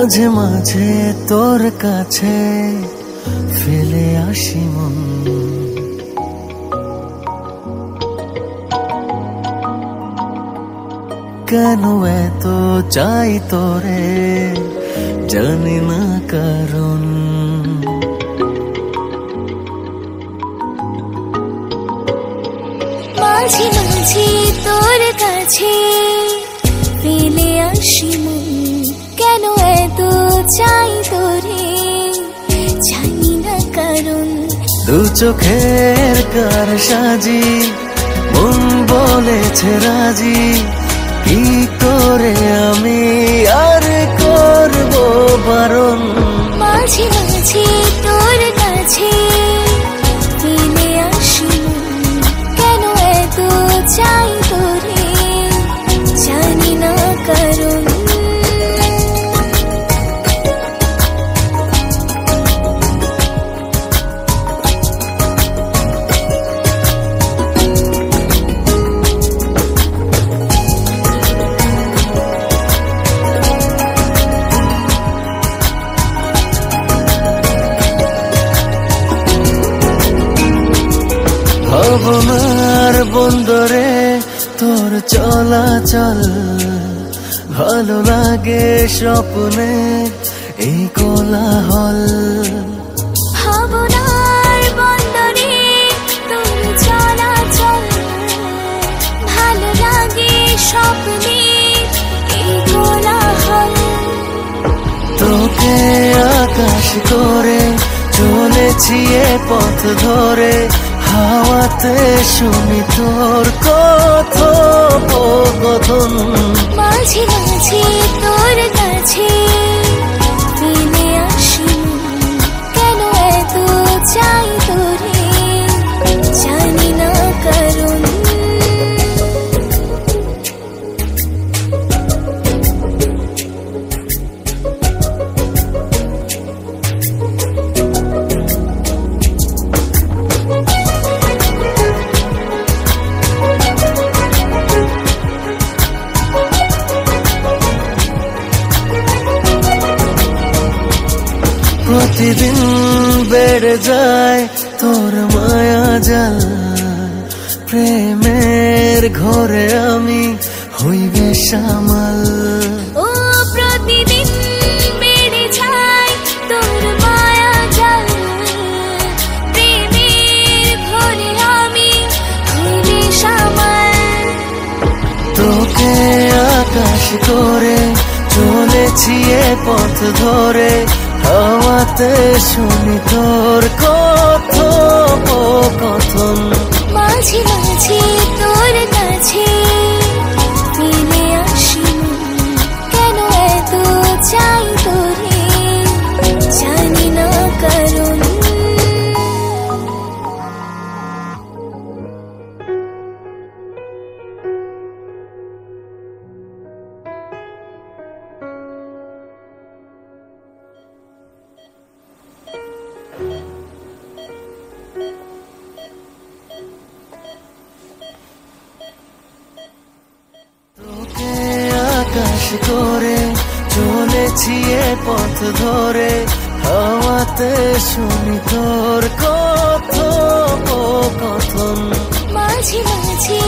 মাঝে মাঝে তোর কাছে ফেলে আসি মন, কেন এত চাই তোরে জানি না কারণ। মাঝে মাঝে তোর কাছে ফেলে আসি মন, কেন এত চাই তোরে জানি না কারণ। দু চোখের কার সাজি মন বলেছে রাজি, কি করে আমি আর করব বারণ। মাঝে মাঝে তোর কাছে ফেলে আসি মন, কেন এত চাই তোরে জানি না কারণ। ভাবনার বন্দরে তোর চলাচল, ভালো লাগে স্বপ্নে এই কোলাহল। ভাবনার বন্দরে তোর চলাচল, ভালো লাগে স্বপ্নে এই কোলাহল। তোকে আকাশ করে চলেছি এ পথ ধরে, হাওয়াতে শুনি তোর কথোপকথন। মাঝে মাঝে তোর কাছে ফেলে আসি মন, কেন এত চাই তোরে জানি না কারণ। প্রতিদিন বেড়ে যায় তোর মায়া জাল, প্রেমের ঘরে আমি হইবে সামাল। ও প্রতিদিন বেড়ে যায় তোর মায়া জাল, প্রেমের ঘরে আমি হইবে সামাল। তোকে আকাশ করে চলেছি এ পথ ধরে, হাওয়াতে শুনি তোর কথোপকথন। মাঝে মাঝে তোর কাছে ফেলে আসি মন, কেন এত চাই তোরে জানি না কারণ। তোকে আকাশ করে চলেছি এ পথ ধরে, হাওয়াতে শুনি তোর কথোপকথন। মাঝে মাঝে